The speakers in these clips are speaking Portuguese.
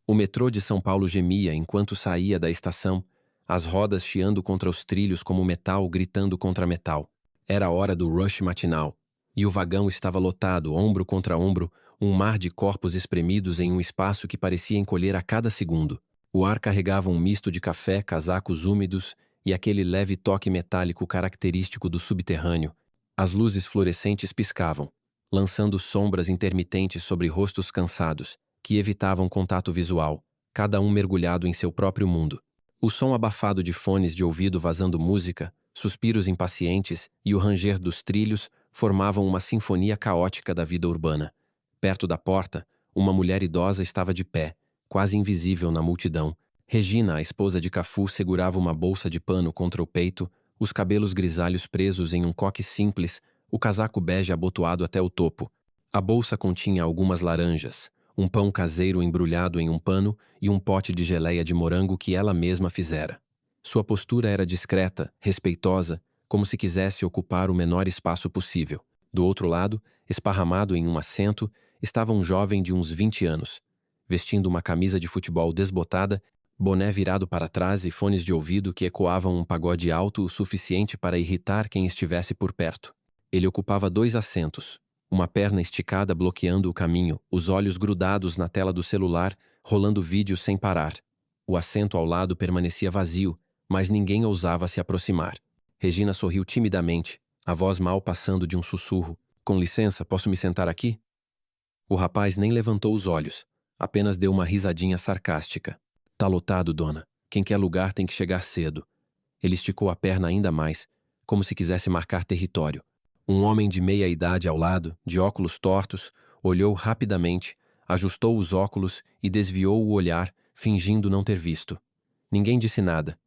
O metrô de São Paulo gemia enquanto saía da estação, as rodas chiando contra os trilhos como metal gritando contra metal. Era a hora do rush matinal, e o vagão estava lotado, ombro contra ombro, um mar de corpos espremidos em um espaço que parecia encolher a cada segundo. O ar carregava um misto de café, casacos úmidos e aquele leve toque metálico característico do subterrâneo. As luzes fluorescentes piscavam, lançando sombras intermitentes sobre rostos cansados, que evitavam contato visual, cada um mergulhado em seu próprio mundo. O som abafado de fones de ouvido vazando música, suspiros impacientes e o ranger dos trilhos formavam uma sinfonia caótica da vida urbana. Perto da porta, uma mulher idosa estava de pé, quase invisível na multidão. Regina, a esposa de Cafu, segurava uma bolsa de pano contra o peito, os cabelos grisalhos presos em um coque simples, o casaco bege abotoado até o topo. A bolsa continha algumas laranjas, um pão caseiro embrulhado em um pano e um pote de geleia de morango que ela mesma fizera. Sua postura era discreta, respeitosa, como se quisesse ocupar o menor espaço possível. Do outro lado, esparramado em um assento, estava um jovem de uns 20 anos, vestindo uma camisa de futebol desbotada, boné virado para trás e fones de ouvido que ecoavam um pagode alto o suficiente para irritar quem estivesse por perto. Ele ocupava 2 assentos, uma perna esticada bloqueando o caminho, os olhos grudados na tela do celular, rolando vídeos sem parar. O assento ao lado permanecia vazio, mas ninguém ousava se aproximar. Regina sorriu timidamente, a voz mal passando de um sussurro. Com licença, posso me sentar aqui? O rapaz nem levantou os olhos, apenas deu uma risadinha sarcástica. Tá lotado, dona. Quem quer lugar tem que chegar cedo. Ele esticou a perna ainda mais, como se quisesse marcar território. Um homem de meia idade ao lado, de óculos tortos, olhou rapidamente, ajustou os óculos e desviou o olhar, fingindo não ter visto. Ninguém disse nada.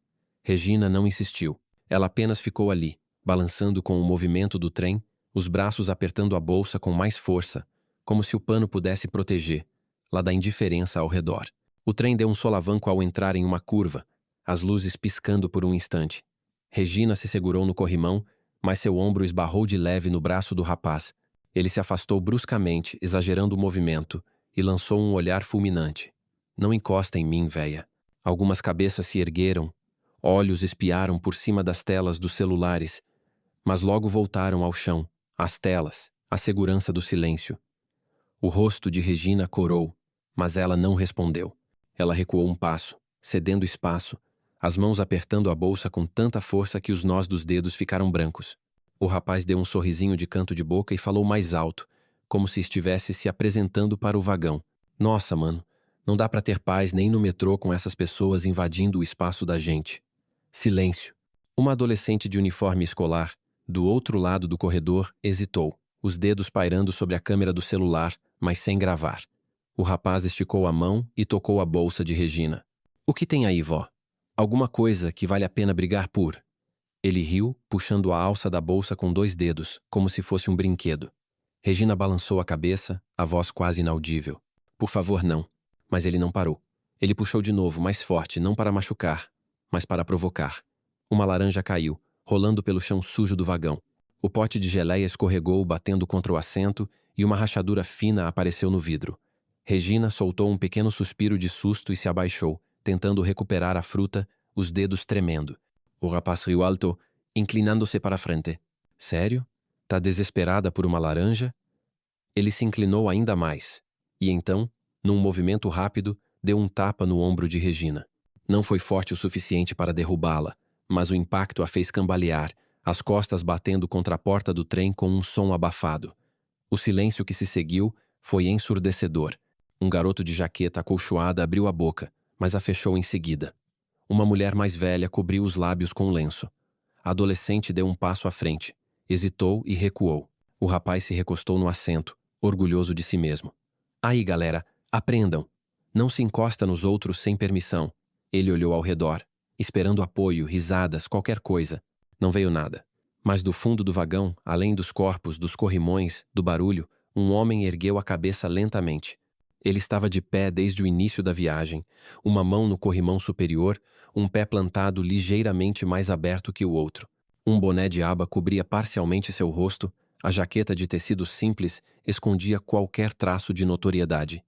Regina não insistiu. Ela apenas ficou ali, balançando com o movimento do trem, os braços apertando a bolsa com mais força, como se o pano pudesse proteger, lá da indiferença ao redor. O trem deu um solavanco ao entrar em uma curva, as luzes piscando por um instante. Regina se segurou no corrimão, mas seu ombro esbarrou de leve no braço do rapaz. Ele se afastou bruscamente, exagerando o movimento, e lançou um olhar fulminante. Não encosta em mim, véia. Algumas cabeças se ergueram, olhos espiaram por cima das telas dos celulares, mas logo voltaram ao chão, às telas, à segurança do silêncio. O rosto de Regina corou, mas ela não respondeu. Ela recuou um passo, cedendo espaço, as mãos apertando a bolsa com tanta força que os nós dos dedos ficaram brancos. O rapaz deu um sorrisinho de canto de boca e falou mais alto, como se estivesse se apresentando para o vagão. Nossa, mano, não dá pra ter paz nem no metrô com essas pessoas invadindo o espaço da gente. Silêncio. Uma adolescente de uniforme escolar, do outro lado do corredor, hesitou, os dedos pairando sobre a câmera do celular, mas sem gravar. O rapaz esticou a mão e tocou a bolsa de Regina. O que tem aí, vó? Alguma coisa que vale a pena brigar por? Ele riu, puxando a alça da bolsa com 2 dedos, como se fosse um brinquedo. Regina balançou a cabeça, a voz quase inaudível. Por favor, não. Mas ele não parou. Ele puxou de novo, mais forte, não para machucar, mas para provocar. Uma laranja caiu, rolando pelo chão sujo do vagão. O pote de geleia escorregou, batendo contra o assento, e uma rachadura fina apareceu no vidro. Regina soltou um pequeno suspiro de susto e se abaixou, tentando recuperar a fruta, os dedos tremendo. O rapaz riu alto, inclinando-se para a frente. Sério? Tá desesperada por uma laranja? Ele se inclinou ainda mais. E então, num movimento rápido, deu um tapa no ombro de Regina. Não foi forte o suficiente para derrubá-la, mas o impacto a fez cambalear, as costas batendo contra a porta do trem com um som abafado. O silêncio que se seguiu foi ensurdecedor. Um garoto de jaqueta acolchoada abriu a boca, mas a fechou em seguida. Uma mulher mais velha cobriu os lábios com um lenço. A adolescente deu um passo à frente, hesitou e recuou. O rapaz se recostou no assento, orgulhoso de si mesmo. Aí, galera, aprendam. Não se encosta nos outros sem permissão. Ele olhou ao redor, esperando apoio, risadas, qualquer coisa. Não veio nada. Mas do fundo do vagão, além dos corpos, dos corrimões, do barulho, um homem ergueu a cabeça lentamente. Ele estava de pé desde o início da viagem, uma mão no corrimão superior, um pé plantado ligeiramente mais aberto que o outro. Um boné de aba cobria parcialmente seu rosto, a jaqueta de tecido simples escondia qualquer traço de notoriedade.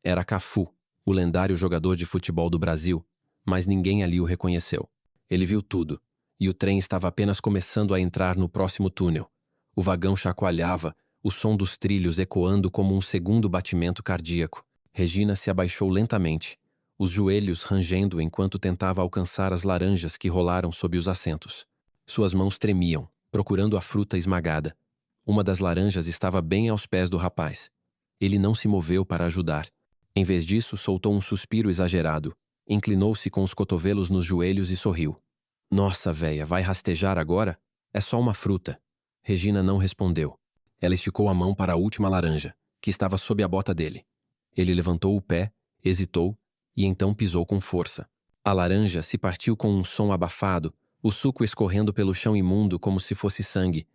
Era Cafu, o lendário jogador de futebol do Brasil, mas ninguém ali o reconheceu. Ele viu tudo, e o trem estava apenas começando a entrar no próximo túnel. O vagão chacoalhava, o som dos trilhos ecoando como um segundo batimento cardíaco. Regina se abaixou lentamente, os joelhos rangendo enquanto tentava alcançar as laranjas que rolaram sob os assentos. Suas mãos tremiam, procurando a fruta esmagada. Uma das laranjas estava bem aos pés do rapaz. Ele não se moveu para ajudar. Em vez disso, soltou um suspiro exagerado, inclinou-se com os cotovelos nos joelhos e sorriu. Nossa, véia, vai rastejar agora? É só uma fruta. Regina não respondeu. Ela esticou a mão para a última laranja, que estava sob a bota dele. Ele levantou o pé, hesitou e então pisou com força. A laranja se partiu com um som abafado, o suco escorrendo pelo chão imundo como se fosse sangue.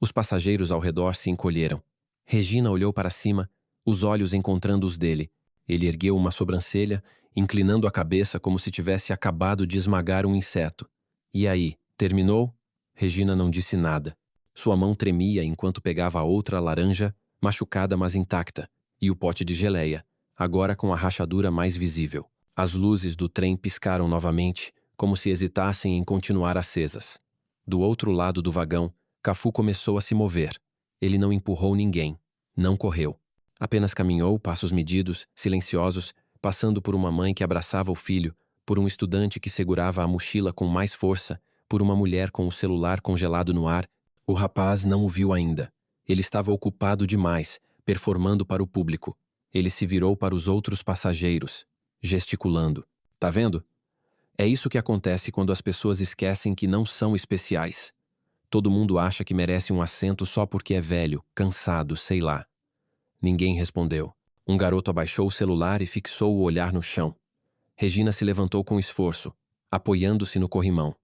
Os passageiros ao redor se encolheram. Regina olhou para cima, os olhos encontrando os dele. Ele ergueu uma sobrancelha, inclinando a cabeça como se tivesse acabado de esmagar um inseto. E aí, terminou? Regina não disse nada. Sua mão tremia enquanto pegava a outra laranja, machucada mas intacta, e o pote de geleia, agora com a rachadura mais visível. As luzes do trem piscaram novamente, como se hesitassem em continuar acesas. Do outro lado do vagão, Cafu começou a se mover. Ele não empurrou ninguém, não correu. Apenas caminhou, passos medidos, silenciosos, passando por uma mãe que abraçava o filho, por um estudante que segurava a mochila com mais força, por uma mulher com o celular congelado no ar. O rapaz não o viu ainda. Ele estava ocupado demais, performando para o público. Ele se virou para os outros passageiros, gesticulando. Tá vendo? É isso que acontece quando as pessoas esquecem que não são especiais. Todo mundo acha que merece um assento só porque é velho, cansado, sei lá. Ninguém respondeu. Um garoto abaixou o celular e fixou o olhar no chão. Regina se levantou com esforço, apoiando-se no corrimão.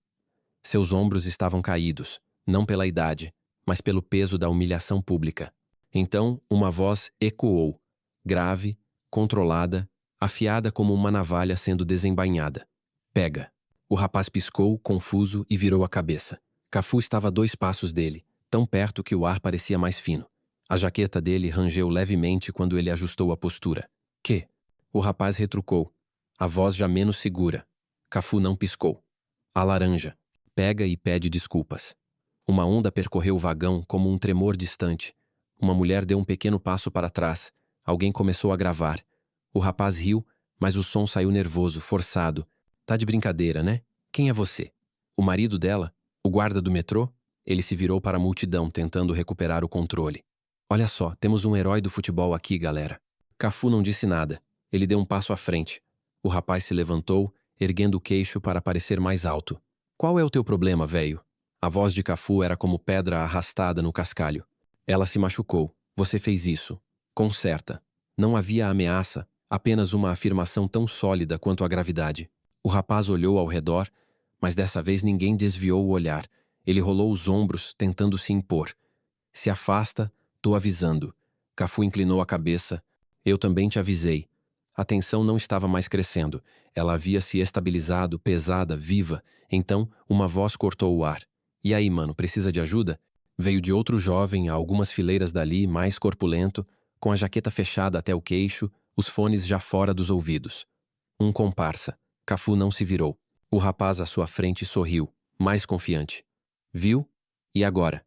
Seus ombros estavam caídos, não pela idade, mas pelo peso da humilhação pública. Então, uma voz ecoou, grave, controlada, afiada como uma navalha sendo desembainhada. Pega. O rapaz piscou, confuso, e virou a cabeça. Cafu estava a 2 passos dele, tão perto que o ar parecia mais fino. A jaqueta dele rangeu levemente quando ele ajustou a postura. Que? O rapaz retrucou, a voz já menos segura. Cafu não piscou. A laranja. Pega e pede desculpas. Uma onda percorreu o vagão como um tremor distante. Uma mulher deu um pequeno passo para trás. Alguém começou a gravar. O rapaz riu, mas o som saiu nervoso, forçado. Tá de brincadeira, né? Quem é você? O marido dela? O guarda do metrô? Ele se virou para a multidão, tentando recuperar o controle. Olha só, temos um herói do futebol aqui, galera. Cafu não disse nada. Ele deu um passo à frente. O rapaz se levantou, erguendo o queixo para parecer mais alto. Qual é o teu problema, velho? A voz de Cafu era como pedra arrastada no cascalho. Ela se machucou. Você fez isso. Conserta. Não havia ameaça, apenas uma afirmação tão sólida quanto a gravidade. O rapaz olhou ao redor, mas dessa vez ninguém desviou o olhar. Ele rolou os ombros, tentando se impor. Se afasta, tô avisando. Cafu inclinou a cabeça. Eu também te avisei. A tensão não estava mais crescendo. Ela havia se estabilizado, pesada, viva. Então, uma voz cortou o ar. E aí, mano, precisa de ajuda? Veio de outro jovem, a algumas fileiras dali, mais corpulento, com a jaqueta fechada até o queixo, os fones já fora dos ouvidos. Um comparsa. Cafu não se virou. O rapaz à sua frente sorriu, mais confiante. Viu? E agora?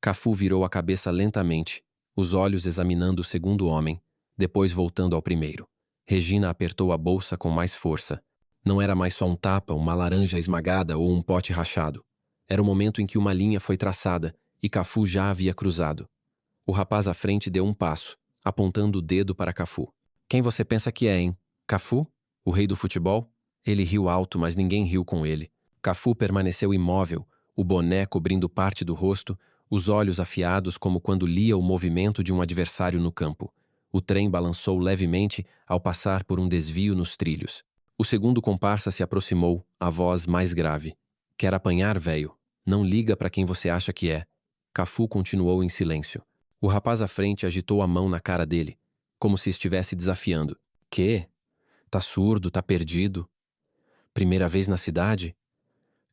Cafu virou a cabeça lentamente, os olhos examinando o segundo homem, depois voltando ao primeiro. Regina apertou a bolsa com mais força. Não era mais só um tapa, uma laranja esmagada ou um pote rachado. Era o momento em que uma linha foi traçada e Cafu já havia cruzado. O rapaz à frente deu um passo, apontando o dedo para Cafu. Quem você pensa que é, hein? Cafu? O rei do futebol? Ele riu alto, mas ninguém riu com ele. Cafu permaneceu imóvel, o boné cobrindo parte do rosto, os olhos afiados como quando lia o movimento de um adversário no campo. O trem balançou levemente ao passar por um desvio nos trilhos. O segundo comparsa se aproximou, a voz mais grave. Quer apanhar, véio? Não liga para quem você acha que é. Cafu continuou em silêncio. O rapaz à frente agitou a mão na cara dele, como se estivesse desafiando. Quê? Tá surdo, tá perdido? Primeira vez na cidade?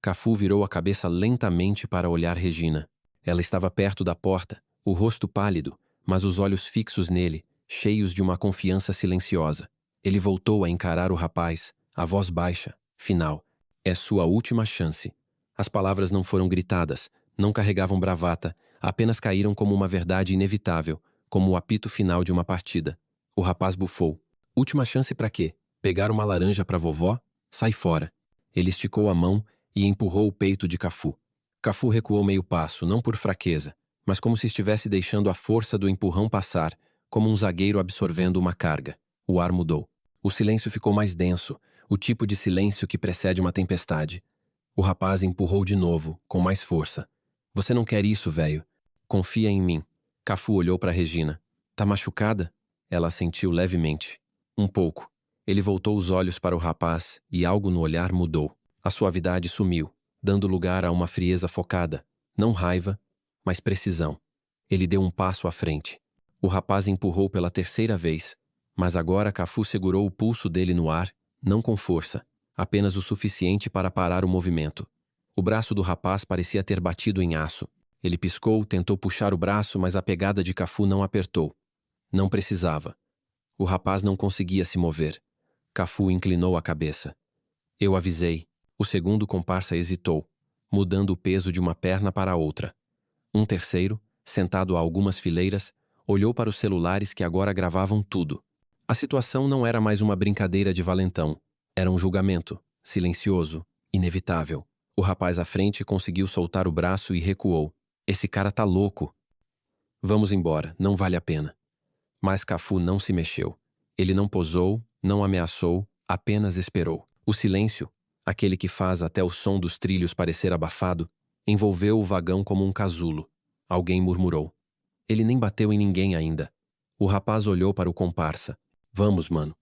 Cafu virou a cabeça lentamente para olhar Regina. Ela estava perto da porta, o rosto pálido, mas os olhos fixos nele, cheios de uma confiança silenciosa. Ele voltou a encarar o rapaz, a voz baixa, final. É sua última chance. As palavras não foram gritadas, não carregavam bravata, apenas caíram como uma verdade inevitável, como o apito final de uma partida. O rapaz bufou. Última chance para quê? Pegar uma laranja para vovó? Sai fora. Ele esticou a mão e empurrou o peito de Cafu. Cafu recuou meio passo, não por fraqueza, mas como se estivesse deixando a força do empurrão passar, como um zagueiro absorvendo uma carga. O ar mudou. O silêncio ficou mais denso, o tipo de silêncio que precede uma tempestade. O rapaz empurrou de novo, com mais força. Você não quer isso, velho. Confia em mim. Cafu olhou para Regina. Tá machucada? Ela assentiu levemente. Um pouco. Ele voltou os olhos para o rapaz e algo no olhar mudou. A suavidade sumiu, dando lugar a uma frieza focada. Não raiva, mas precisão. Ele deu um passo à frente. O rapaz empurrou pela terceira vez, mas agora Cafu segurou o pulso dele no ar, não com força, apenas o suficiente para parar o movimento. O braço do rapaz parecia ter batido em aço. Ele piscou, tentou puxar o braço, mas a pegada de Cafu não apertou. Não precisava. O rapaz não conseguia se mover. Cafu inclinou a cabeça. Eu avisei. O segundo comparsa hesitou, mudando o peso de uma perna para a outra. Um terceiro, sentado a algumas fileiras, olhou para os celulares que agora gravavam tudo. A situação não era mais uma brincadeira de valentão. Era um julgamento, silencioso, inevitável. O rapaz à frente conseguiu soltar o braço e recuou. Esse cara tá louco. Vamos embora, não vale a pena. Mas Cafu não se mexeu. Ele não posou, não ameaçou, apenas esperou. O silêncio, aquele que faz até o som dos trilhos parecer abafado, envolveu o vagão como um casulo. Alguém murmurou. Ele nem bateu em ninguém ainda. O rapaz olhou para o comparsa. Vamos, mano.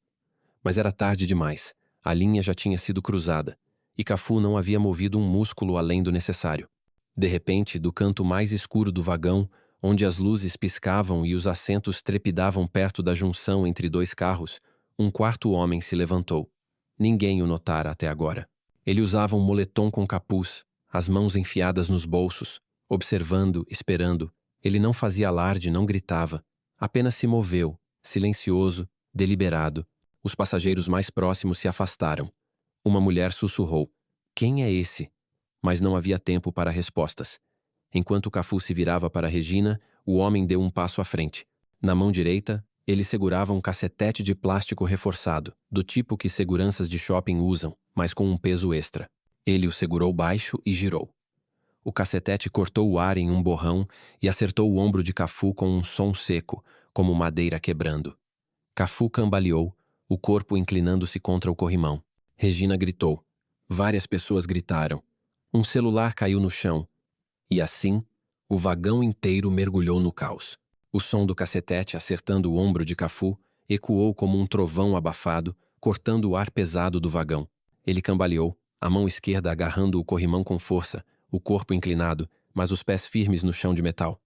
Mas era tarde demais. A linha já tinha sido cruzada, e Cafu não havia movido um músculo além do necessário. De repente, do canto mais escuro do vagão, onde as luzes piscavam e os assentos trepidavam perto da junção entre dois carros, um quarto homem se levantou. Ninguém o notara até agora. Ele usava um moletom com capuz, as mãos enfiadas nos bolsos, observando, esperando. Ele não fazia alarde, não gritava. Apenas se moveu, silencioso, deliberado. Os passageiros mais próximos se afastaram. Uma mulher sussurrou. Quem é esse? Mas não havia tempo para respostas. Enquanto Cafu se virava para Regina, o homem deu um passo à frente. Na mão direita, ele segurava um cacetete de plástico reforçado, do tipo que seguranças de shopping usam, mas com um peso extra. Ele o segurou baixo e girou. O cacetete cortou o ar em um borrão e acertou o ombro de Cafu com um som seco, como madeira quebrando. Cafu cambaleou, o corpo inclinando-se contra o corrimão. Regina gritou. Várias pessoas gritaram. Um celular caiu no chão. E assim, o vagão inteiro mergulhou no caos. O som do cacetete acertando o ombro de Cafu ecoou como um trovão abafado, cortando o ar pesado do vagão. Ele cambaleou, a mão esquerda agarrando o corrimão com força, o corpo inclinado, mas os pés firmes no chão de metal.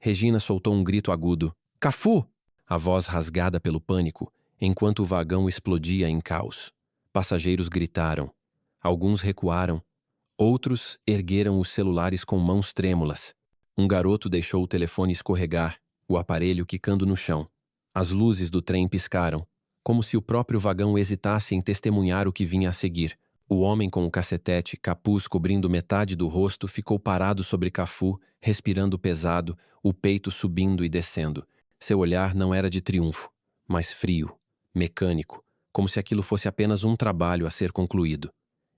Regina soltou um grito agudo. Cafu! A voz rasgada pelo pânico, enquanto o vagão explodia em caos. Passageiros gritaram. Alguns recuaram. Outros ergueram os celulares com mãos trêmulas. Um garoto deixou o telefone escorregar, o aparelho quicando no chão. As luzes do trem piscaram, como se o próprio vagão hesitasse em testemunhar o que vinha a seguir. O homem com o cacetete, capuz cobrindo metade do rosto, ficou parado sobre Cafu, respirando pesado, o peito subindo e descendo. Seu olhar não era de triunfo, mas frio, mecânico, como se aquilo fosse apenas um trabalho a ser concluído.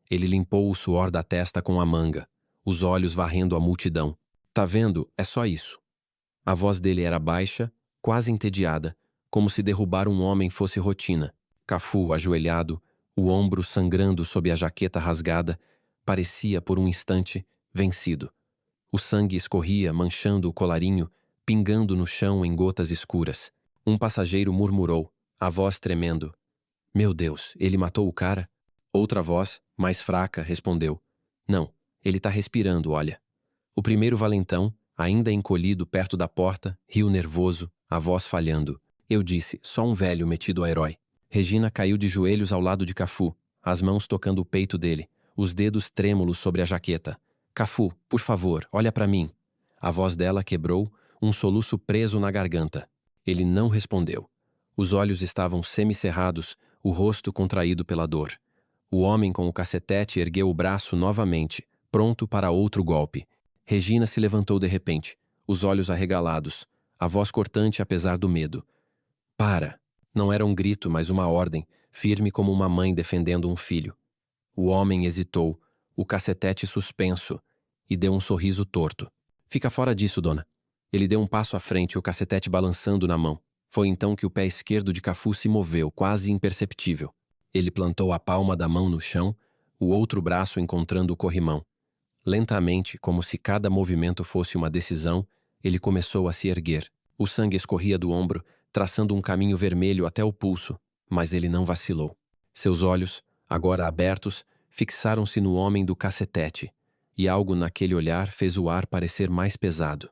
Ele limpou o suor da testa com a manga, os olhos varrendo a multidão. Tá vendo? É só isso. A voz dele era baixa, quase entediada, como se derrubar um homem fosse rotina. Cafu, ajoelhado, o ombro sangrando sob a jaqueta rasgada, parecia, por um instante, vencido. O sangue escorria, manchando o colarinho, pingando no chão em gotas escuras. Um passageiro murmurou, a voz tremendo. Meu Deus, ele matou o cara? Outra voz, mais fraca, respondeu. Não, ele tá respirando, olha. O primeiro valentão, ainda encolhido perto da porta, riu nervoso, a voz falhando. Eu disse, só um velho metido a herói. Regina caiu de joelhos ao lado de Cafu, as mãos tocando o peito dele, os dedos trêmulos sobre a jaqueta. Cafu, por favor, olha para mim. A voz dela quebrou, um soluço preso na garganta. Ele não respondeu. Os olhos estavam semicerrados, o rosto contraído pela dor. O homem com o cacetete ergueu o braço novamente, pronto para outro golpe. Regina se levantou de repente, os olhos arregalados, a voz cortante apesar do medo. Para! Não era um grito, mas uma ordem, firme como uma mãe defendendo um filho. O homem hesitou, o cacetete suspenso, e deu um sorriso torto. Fica fora disso, dona. Ele deu um passo à frente, o cacetete balançando na mão. Foi então que o pé esquerdo de Cafu se moveu, quase imperceptível. Ele plantou a palma da mão no chão, o outro braço encontrando o corrimão. Lentamente, como se cada movimento fosse uma decisão, ele começou a se erguer. O sangue escorria do ombro, traçando um caminho vermelho até o pulso, mas ele não vacilou. Seus olhos, agora abertos, fixaram-se no homem do cacetete, e algo naquele olhar fez o ar parecer mais pesado.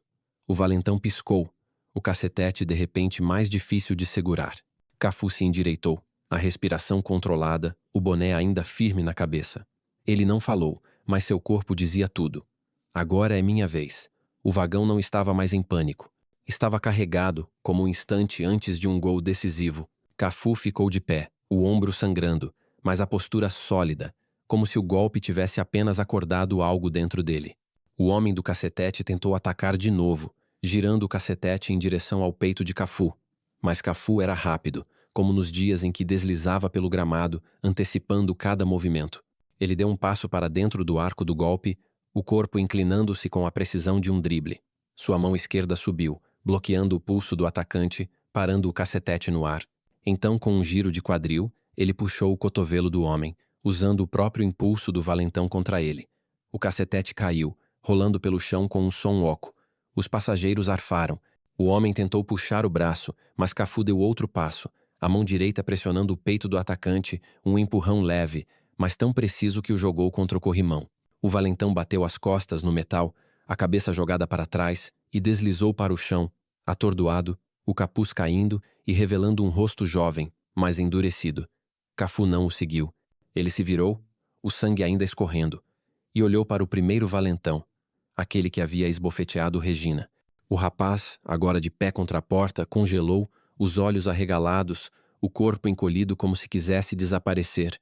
O valentão piscou, o cacetete de repente mais difícil de segurar. Cafu se endireitou, a respiração controlada, o boné ainda firme na cabeça. Ele não falou, mas seu corpo dizia tudo. Agora é minha vez. O vagão não estava mais em pânico. Estava carregado, como um instante antes de um gol decisivo. Cafu ficou de pé, o ombro sangrando, mas a postura sólida, como se o golpe tivesse apenas acordado algo dentro dele. O homem do cacetete tentou atacar de novo, girando o cacetete em direção ao peito de Cafu. Mas Cafu era rápido, como nos dias em que deslizava pelo gramado, antecipando cada movimento. Ele deu um passo para dentro do arco do golpe, o corpo inclinando-se com a precisão de um drible. Sua mão esquerda subiu, bloqueando o pulso do atacante, parando o cacetete no ar. Então, com um giro de quadril, ele puxou o cotovelo do homem, usando o próprio impulso do valentão contra ele. O cacetete caiu, rolando pelo chão com um som oco. Os passageiros arfaram. O homem tentou puxar o braço, mas Cafu deu outro passo, a mão direita pressionando o peito do atacante, um empurrão leve, mas tão preciso que o jogou contra o corrimão. O valentão bateu as costas no metal, a cabeça jogada para trás, e deslizou para o chão, atordoado, o capuz caindo e revelando um rosto jovem, mas endurecido. Cafu não o seguiu. Ele se virou, o sangue ainda escorrendo, e olhou para o primeiro valentão, aquele que havia esbofeteado Regina. O rapaz, agora de pé contra a porta, congelou, os olhos arregalados, o corpo encolhido como se quisesse desaparecer.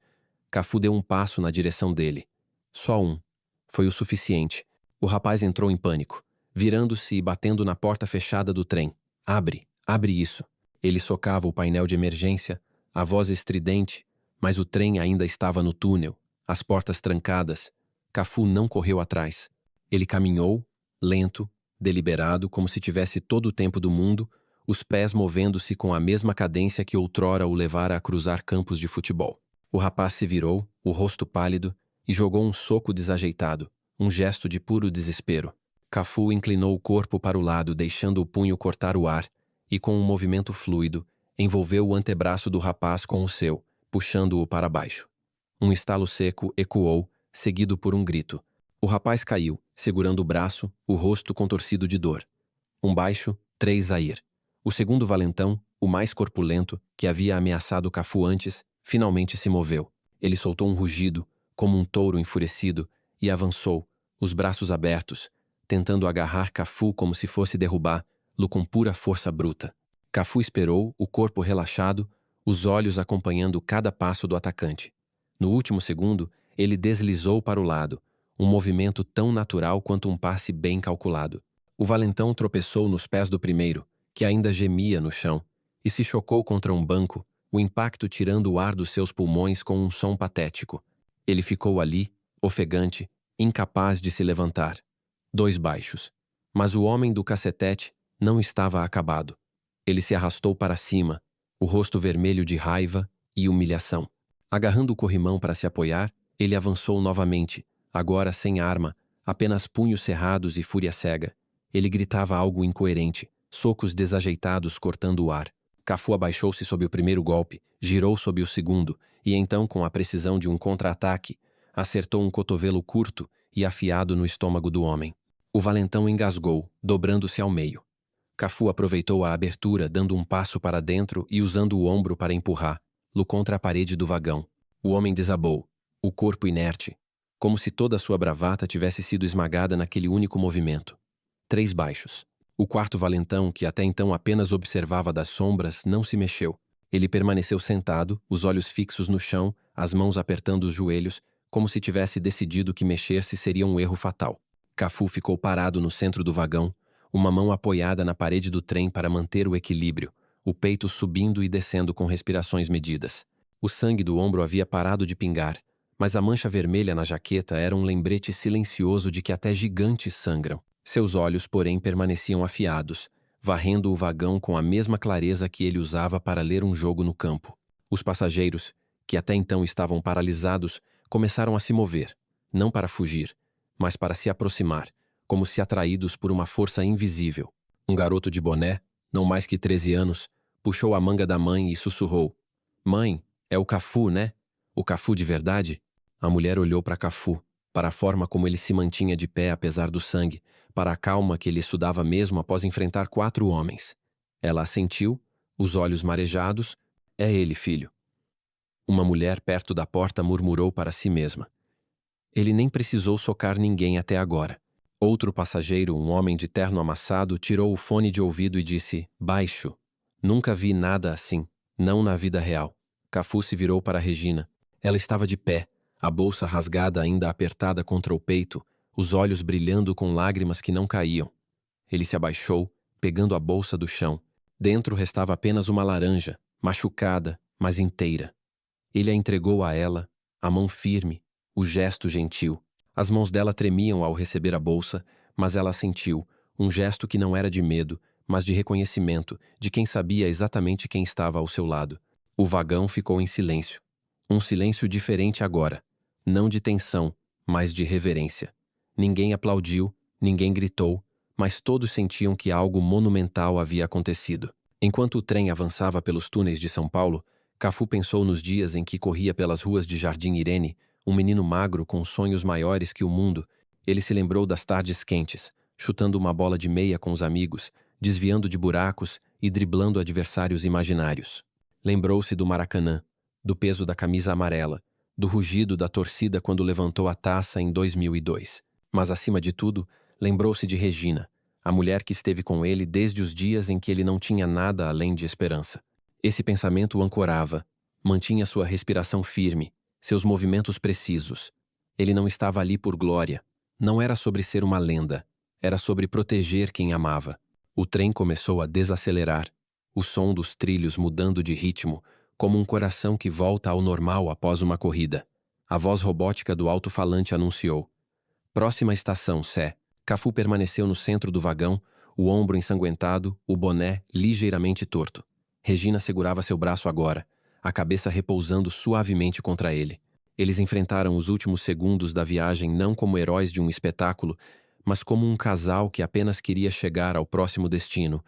Cafu deu um passo na direção dele. Só um. Foi o suficiente. O rapaz entrou em pânico, virando-se e batendo na porta fechada do trem. Abre, abre isso. Ele socava o painel de emergência, a voz estridente, mas o trem ainda estava no túnel, as portas trancadas. Cafu não correu atrás. Ele caminhou, lento, deliberado, como se tivesse todo o tempo do mundo, os pés movendo-se com a mesma cadência que outrora o levara a cruzar campos de futebol. O rapaz se virou, o rosto pálido, e jogou um soco desajeitado, um gesto de puro desespero. Cafu inclinou o corpo para o lado, deixando o punho cortar o ar, e com um movimento fluido, envolveu o antebraço do rapaz com o seu, puxando-o para baixo. Um estalo seco ecoou, seguido por um grito. O rapaz caiu, segurando o braço, o rosto contorcido de dor. Um baixo, 3 a ir. O segundo valentão, o mais corpulento, que havia ameaçado Cafu antes, finalmente se moveu. Ele soltou um rugido, como um touro enfurecido, e avançou, os braços abertos, tentando agarrar Cafu como se fosse derrubá-lo com pura força bruta. Cafu esperou, o corpo relaxado, os olhos acompanhando cada passo do atacante. No último segundo, ele deslizou para o lado, um movimento tão natural quanto um passe bem calculado. O valentão tropeçou nos pés do primeiro, que ainda gemia no chão, e se chocou contra um banco, o impacto tirando o ar dos seus pulmões com um som patético. Ele ficou ali, ofegante, incapaz de se levantar. 2 baixos. Mas o homem do cacetete não estava acabado. Ele se arrastou para cima, o rosto vermelho de raiva e humilhação. Agarrando o corrimão para se apoiar, ele avançou novamente, agora sem arma, apenas punhos cerrados e fúria cega. Ele gritava algo incoerente, socos desajeitados cortando o ar. Cafu abaixou-se sob o primeiro golpe, girou sob o segundo, e então, com a precisão de um contra-ataque, acertou um cotovelo curto e afiado no estômago do homem. O valentão engasgou, dobrando-se ao meio. Cafu aproveitou a abertura, dando um passo para dentro e usando o ombro para empurrá-lo contra a parede do vagão. O homem desabou, o corpo inerte, como se toda a sua bravata tivesse sido esmagada naquele único movimento. 3 baixos. O quarto valentão, que até então apenas observava das sombras, não se mexeu. Ele permaneceu sentado, os olhos fixos no chão, as mãos apertando os joelhos, como se tivesse decidido que mexer-se seria um erro fatal. Cafu ficou parado no centro do vagão, uma mão apoiada na parede do trem para manter o equilíbrio, o peito subindo e descendo com respirações medidas. O sangue do ombro havia parado de pingar, mas a mancha vermelha na jaqueta era um lembrete silencioso de que até gigantes sangram. Seus olhos, porém, permaneciam afiados, varrendo o vagão com a mesma clareza que ele usava para ler um jogo no campo. Os passageiros, que até então estavam paralisados, começaram a se mover, não para fugir, mas para se aproximar, como se atraídos por uma força invisível. Um garoto de boné, não mais que 13 anos, puxou a manga da mãe e sussurrou: "Mãe, é o Cafu, né? O Cafu de verdade?" A mulher olhou para Cafu, para a forma como ele se mantinha de pé apesar do sangue, para a calma que ele estudava mesmo após enfrentar 4 homens. Ela assentiu, os olhos marejados. "É ele, filho." Uma mulher perto da porta murmurou para si mesma: "Ele nem precisou socar ninguém até agora." Outro passageiro, um homem de terno amassado, tirou o fone de ouvido e disse, baixo: "Nunca vi nada assim, não na vida real." Cafu se virou para Regina. Ela estava de pé, a bolsa rasgada ainda apertada contra o peito, os olhos brilhando com lágrimas que não caíam. Ele se abaixou, pegando a bolsa do chão. Dentro restava apenas uma laranja, machucada, mas inteira. Ele a entregou a ela, a mão firme, o gesto gentil. As mãos dela tremiam ao receber a bolsa, mas ela sentiu, um gesto que não era de medo, mas de reconhecimento, de quem sabia exatamente quem estava ao seu lado. O vagão ficou em silêncio. Um silêncio diferente agora. Não de tensão, mas de reverência. Ninguém aplaudiu, ninguém gritou, mas todos sentiam que algo monumental havia acontecido. Enquanto o trem avançava pelos túneis de São Paulo, Cafu pensou nos dias em que corria pelas ruas de Jardim Irene, um menino magro com sonhos maiores que o mundo. Ele se lembrou das tardes quentes, chutando uma bola de meia com os amigos, desviando de buracos e driblando adversários imaginários. Lembrou-se do Maracanã, do peso da camisa amarela, do rugido da torcida quando levantou a taça em 2002. Mas, acima de tudo, lembrou-se de Regina, a mulher que esteve com ele desde os dias em que ele não tinha nada além de esperança. Esse pensamento o ancorava, mantinha sua respiração firme, seus movimentos precisos. Ele não estava ali por glória. Não era sobre ser uma lenda. Era sobre proteger quem amava. O trem começou a desacelerar, o som dos trilhos mudando de ritmo, como um coração que volta ao normal após uma corrida. A voz robótica do alto-falante anunciou: "Próxima estação, Sé." Cafu permaneceu no centro do vagão, o ombro ensanguentado, o boné ligeiramente torto. Regina segurava seu braço agora, a cabeça repousando suavemente contra ele. Eles enfrentaram os últimos segundos da viagem não como heróis de um espetáculo, mas como um casal que apenas queria chegar ao próximo destino.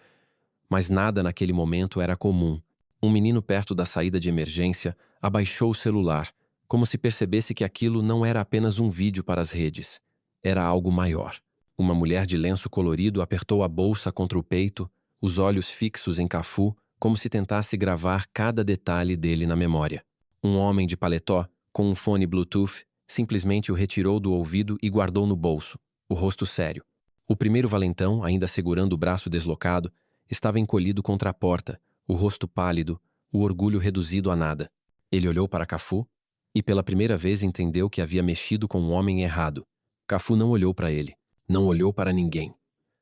Mas nada naquele momento era comum. Um menino perto da saída de emergência abaixou o celular, como se percebesse que aquilo não era apenas um vídeo para as redes. Era algo maior. Uma mulher de lenço colorido apertou a bolsa contra o peito, os olhos fixos em Cafu, como se tentasse gravar cada detalhe dele na memória. Um homem de paletó, com um fone Bluetooth, simplesmente o retirou do ouvido e guardou no bolso, o rosto sério. O primeiro valentão, ainda segurando o braço deslocado, estava encolhido contra a porta, o rosto pálido, o orgulho reduzido a nada. Ele olhou para Cafu e pela primeira vez entendeu que havia mexido com um homem errado. Cafu não olhou para ele, não olhou para ninguém.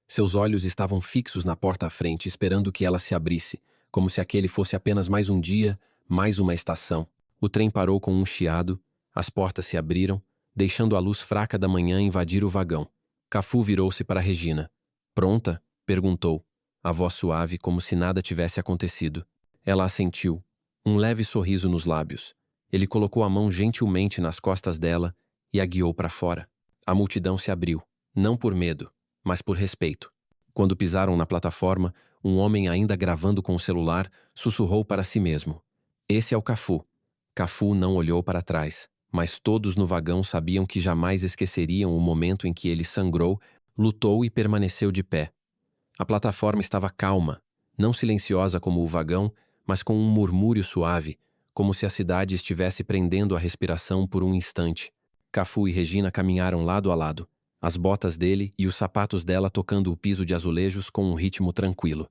Seus olhos estavam fixos na porta à frente, esperando que ela se abrisse, como se aquele fosse apenas mais um dia, mais uma estação. O trem parou com um chiado, as portas se abriram, deixando a luz fraca da manhã invadir o vagão. Cafu virou-se para Regina. "Pronta?" perguntou, a voz suave como se nada tivesse acontecido. Ela assentiu, um leve sorriso nos lábios. Ele colocou a mão gentilmente nas costas dela e a guiou para fora. A multidão se abriu, não por medo, mas por respeito. Quando pisaram na plataforma, um homem ainda gravando com o celular sussurrou para si mesmo: "Esse é o Cafu." Cafu não olhou para trás, mas todos no vagão sabiam que jamais esqueceriam o momento em que ele sangrou, lutou e permaneceu de pé. A plataforma estava calma, não silenciosa como o vagão, mas com um murmúrio suave, como se a cidade estivesse prendendo a respiração por um instante. Cafu e Regina caminharam lado a lado, as botas dele e os sapatos dela tocando o piso de azulejos com um ritmo tranquilo.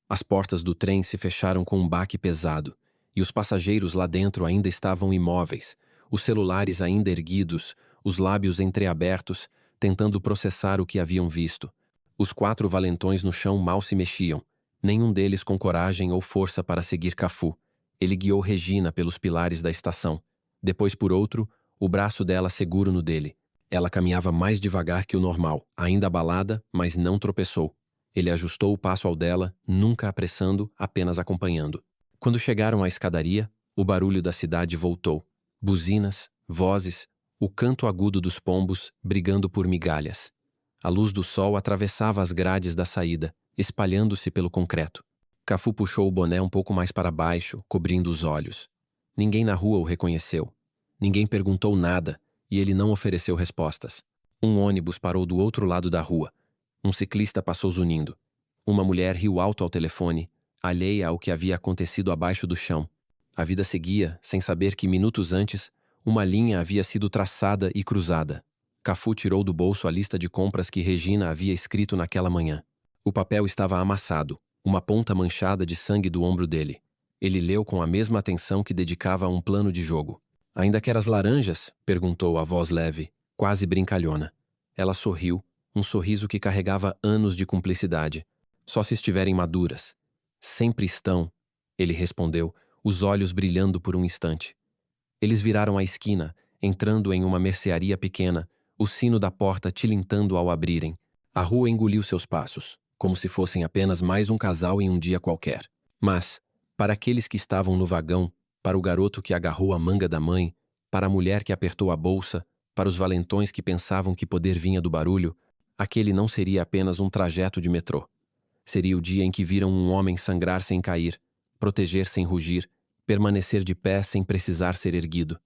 As portas do trem se fecharam com um baque pesado, e os passageiros lá dentro ainda estavam imóveis, os celulares ainda erguidos, os lábios entreabertos, tentando processar o que haviam visto. Os 4 valentões no chão mal se mexiam, nenhum deles com coragem ou força para seguir Cafu. Ele guiou Regina pelos pilares da estação. Depois, por outro, o braço dela seguro no dele. Ela caminhava mais devagar que o normal, ainda abalada, mas não tropeçou. Ele ajustou o passo ao dela, nunca apressando, apenas acompanhando. Quando chegaram à escadaria, o barulho da cidade voltou. Buzinas, vozes, o canto agudo dos pombos brigando por migalhas. A luz do sol atravessava as grades da saída, espalhando-se pelo concreto. Cafu puxou o boné um pouco mais para baixo, cobrindo os olhos. Ninguém na rua o reconheceu. Ninguém perguntou nada, e ele não ofereceu respostas. Um ônibus parou do outro lado da rua. Um ciclista passou zunindo. Uma mulher riu alto ao telefone, alheia ao que havia acontecido abaixo do chão. A vida seguia, sem saber que minutos antes, uma linha havia sido traçada e cruzada. Cafu tirou do bolso a lista de compras que Regina havia escrito naquela manhã. O papel estava amassado, uma ponta manchada de sangue do ombro dele. Ele leu com a mesma atenção que dedicava a um plano de jogo. "Ainda quer as laranjas?" perguntou a voz leve, quase brincalhona. Ela sorriu, um sorriso que carregava anos de cumplicidade. "Só se estiverem maduras." "Sempre estão," ele respondeu, os olhos brilhando por um instante. Eles viraram a esquina, entrando em uma mercearia pequena, o sino da porta tilintando ao abrirem. A rua engoliu seus passos, como se fossem apenas mais um casal em um dia qualquer. Mas, para aqueles que estavam no vagão, para o garoto que agarrou a manga da mãe, para a mulher que apertou a bolsa, para os valentões que pensavam que poder vinha do barulho, aquele não seria apenas um trajeto de metrô. Seria o dia em que viram um homem sangrar sem cair, proteger sem rugir, permanecer de pé sem precisar ser erguido.